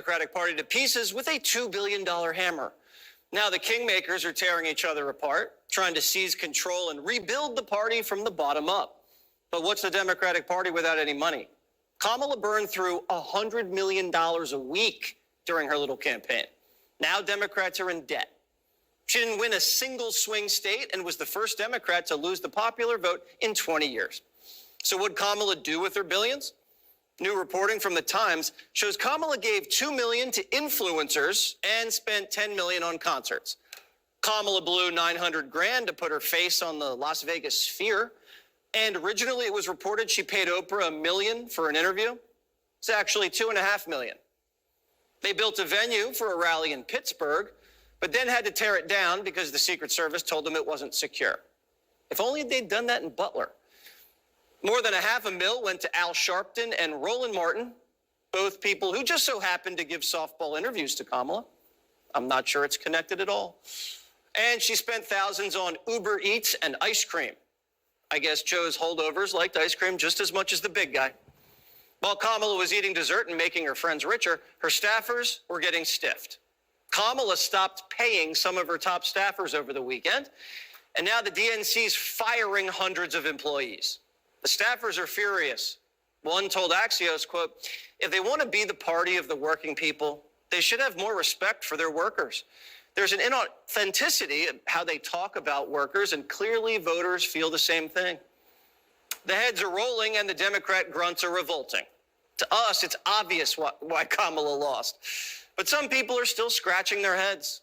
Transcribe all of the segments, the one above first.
Democratic Party to pieces with a $2 billion hammer. Now the kingmakers are tearing each other apart, trying to seize control and rebuild the party from the bottom up. But what's the Democratic Party without any money? Kamala burned through $100 million a week during her little campaign. Now Democrats are in debt. She didn't win a single swing state and was the first Democrat to lose the popular vote in 20 years. So what'd Kamala do with her billions? New reporting from the Times shows Kamala gave $2 million to influencers and spent $10 million on concerts. Kamala blew $900,000 to put her face on the Las Vegas Sphere. And originally it was reported she paid Oprah $1 million for an interview. It's actually $2.5 million. They built a venue for a rally in Pittsburgh, but then had to tear it down because the Secret Service told them it wasn't secure. If only they'd done that in Butler. More than $500,000 went to Al Sharpton and Roland Martin, both people who just so happened to give softball interviews to Kamala. I'm not sure it's connected at all. And she spent thousands on Uber Eats and ice cream. I guess Joe's holdovers liked ice cream just as much as the big guy. While Kamala was eating dessert and making her friends richer, her staffers were getting stiffed. Kamala stopped paying some of her top staffers over the weekend, and now the DNC's firing hundreds of employees. The staffers are furious. One told Axios, quote, "If they want to be the party of the working people, they should have more respect for their workers. There's an inauthenticity in how they talk about workers, and clearly voters feel the same thing." The heads are rolling and the Democrat grunts are revolting. To us, it's obvious why Kamala lost. But some people are still scratching their heads.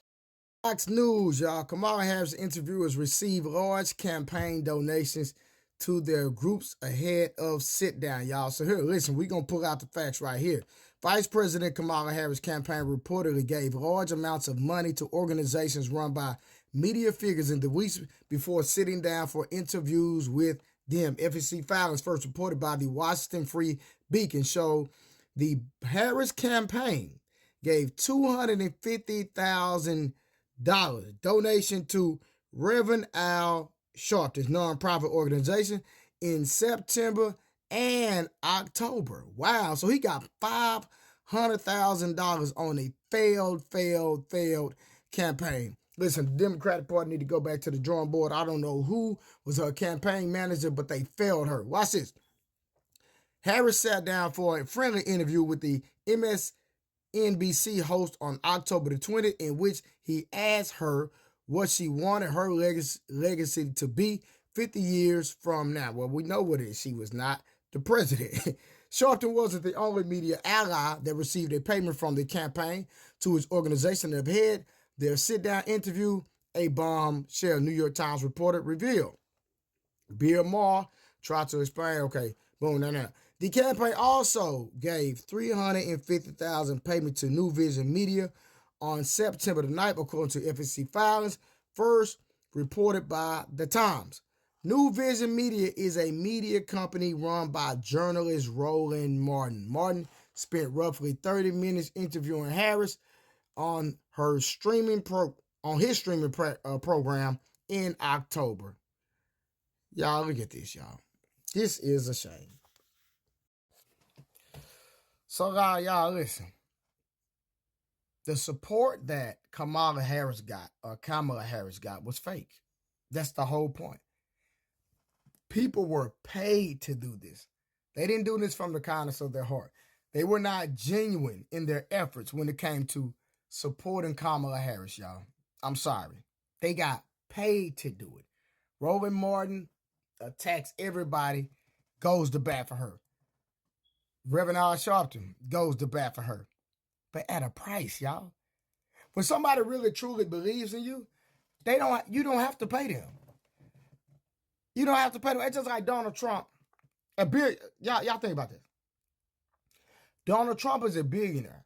Fox News, y'all. Kamala Harris interviewers receive large campaign donations to their groups ahead of sit-down, y'all. So here, listen, we're going to pull out the facts right here. Vice President Kamala Harris' campaign reportedly gave large amounts of money to organizations run by media figures in the weeks before sitting down for interviews with them. FEC filings first reported by the Washington Free Beacon show the Harris campaign gave $250,000 donation to Reverend Al Sharpton's nonprofit organization in September and October. Wow. So he got $500,000 on a failed campaign. Listen, the Democratic Party need to go back to the drawing board. I don't know who was her campaign manager, but they failed her. Watch this. Harris sat down for a friendly interview with the MSNBC host on October the 20th, in which he asked her what she wanted her legacy to be 50 years from now. Well, we know what it is. She was not the president. Sharpton wasn't the only media ally that received a payment from the campaign to his organization that had their sit-down interview, a bombshell New York Times reporter revealed. Bill Maher tried to explain, okay, boom, now. The campaign also gave $350,000 payment to New Vision Media on September the 9th, according to FEC filings, first reported by The Times. New Vision Media is a media company run by journalist Roland Martin. Martin spent roughly 30 minutes interviewing Harris on his streaming program in October. Y'all, look at this, y'all. This is a shame. So, y'all, listen. The support that Kamala Harris got was fake. That's the whole point. People were paid to do this. They didn't do this from the kindness of their heart. They were not genuine in their efforts when it came to supporting Kamala Harris, y'all. I'm sorry. They got paid to do it. Roland Martin attacks everybody, goes to bat for her. Reverend Al Sharpton goes to bat for her. But at a price, y'all. When somebody really truly believes in you, you don't have to pay them. You don't have to pay them. It's just like Donald Trump. Y'all think about this. Donald Trump is a billionaire.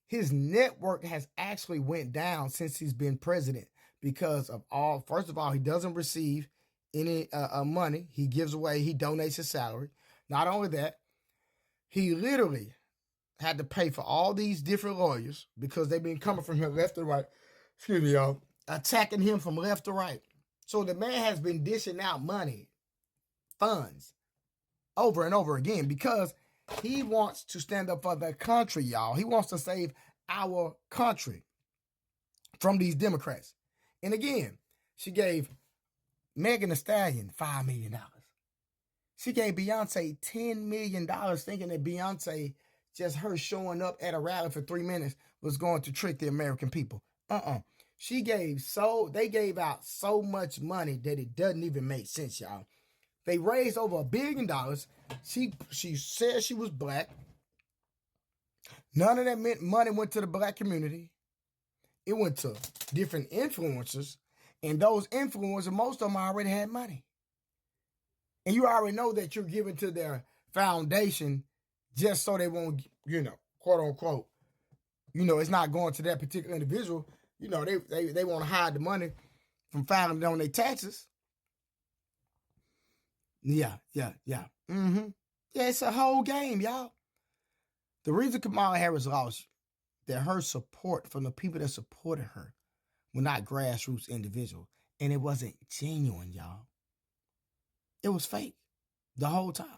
His net worth has actually went down since he's been president because of first of all, he doesn't receive any money. He gives away, he donates his salary. Not only that, he literally had to pay for all these different lawyers because they've been coming from him left and right. Excuse me, y'all. Attacking him from left to right. So the man has been dishing out money, funds, over and over again because He wants to stand up for the country, y'all. He wants to save our country from these Democrats. And again, she gave Megan Thee Stallion $5 million. She gave Beyonce $10 million thinking that Beyonce, just her showing up at a rally for 3 minutes, was going to trick the American people. They gave out so much money that it doesn't even make sense, y'all. They raised over $1 billion. She said she was black. None of that money went to the black community. It went to different influencers. And those influencers, most of them already had money. And you already know that you're giving to their foundation just so they won't, quote unquote, it's not going to that particular individual. They want to hide the money from filing it on their taxes. Yeah. Yeah, it's a whole game, y'all. The reason Kamala Harris lost, that her support from the people that supported her were not grassroots individuals. And it wasn't genuine, y'all. It was fake the whole time.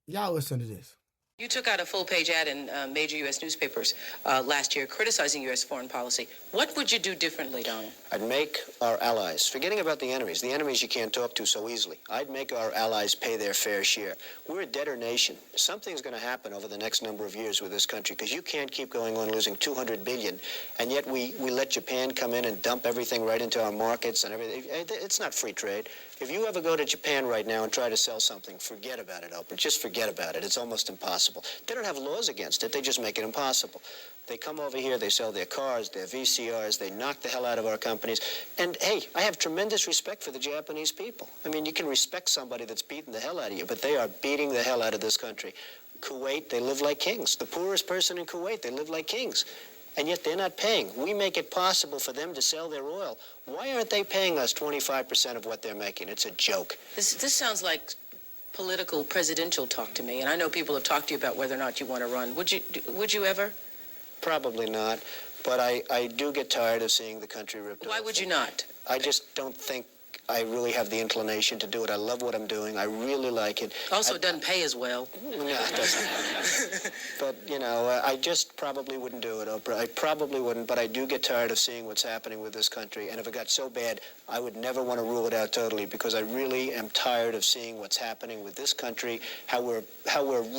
Y'all listen to this. You took out a full-page ad in major U.S. newspapers last year criticizing U.S. foreign policy. What would you do differently, Donald? I'd make our allies, forgetting about the enemies you can't talk to so easily, I'd make our allies pay their fair share. We're a debtor nation. Something's going to happen over the next number of years with this country, because you can't keep going on losing $200 billion, and yet we let Japan come in and dump everything right into our markets and everything. It's not free trade. If you ever go to Japan right now and try to sell something, forget about it, Oprah. Just forget about it. It's almost impossible. They don't have laws against it. They just make it impossible. They come over here, they sell their cars, their VCRs, they knock the hell out of our companies. And, hey, I have tremendous respect for the Japanese people. I mean, you can respect somebody that's beating the hell out of you, but they are beating the hell out of this country. Kuwait, they live like kings. The poorest person in Kuwait, they live like kings. And yet they're not paying. We make it possible for them to sell their oil. Why aren't they paying us 25% of what they're making? It's a joke. This sounds like political presidential talk to me, and I know people have talked to you about whether or not you want to run. Would you ever? Probably not. But I do get tired of seeing the country ripped off. Why would you not? I just don't think I really have the inclination to do it. I love what I'm doing. I really like it. Also, it doesn't pay as well. No, it doesn't. But, I just probably wouldn't do it, Oprah. I probably wouldn't, but I do get tired of seeing what's happening with this country. And if it got so bad, I would never want to rule it out totally, because I really am tired of seeing what's happening with this country, how we're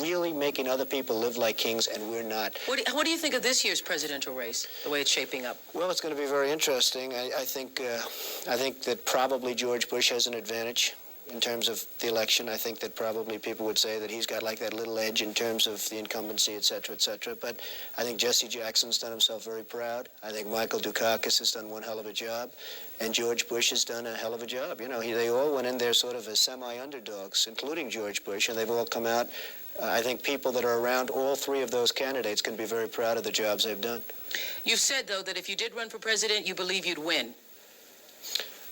really making other people live like kings, and we're not. What do you think of this year's presidential race, the way it's shaping up? Well, it's going to be very interesting. I think that probably George Bush has an advantage in terms of the election. I think that probably people would say that he's got like that little edge in terms of the incumbency, et cetera, et cetera. But I think Jesse Jackson's done himself very proud. I think Michael Dukakis has done one hell of a job. And George Bush has done a hell of a job. They all went in there sort of as semi-underdogs, including George Bush, and they've all come out. I think people that are around all three of those candidates can be very proud of the jobs they've done. You've said, though, that if you did run for president, you believe you'd win.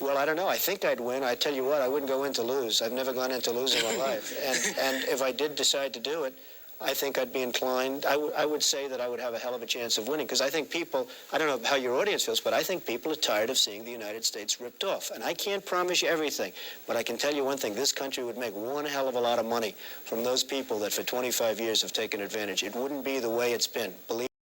Well, I don't know. I think I'd win. I tell you what, I wouldn't go in to lose. I've never gone in to lose in my life. And if I did decide to do it, I think I'd be inclined. I would say that I would have a hell of a chance of winning, because I think people, I don't know how your audience feels, but I think people are tired of seeing the United States ripped off. And I can't promise you everything, but I can tell you one thing. This country would make one hell of a lot of money from those people that for 25 years have taken advantage. It wouldn't be the way it's been. Believe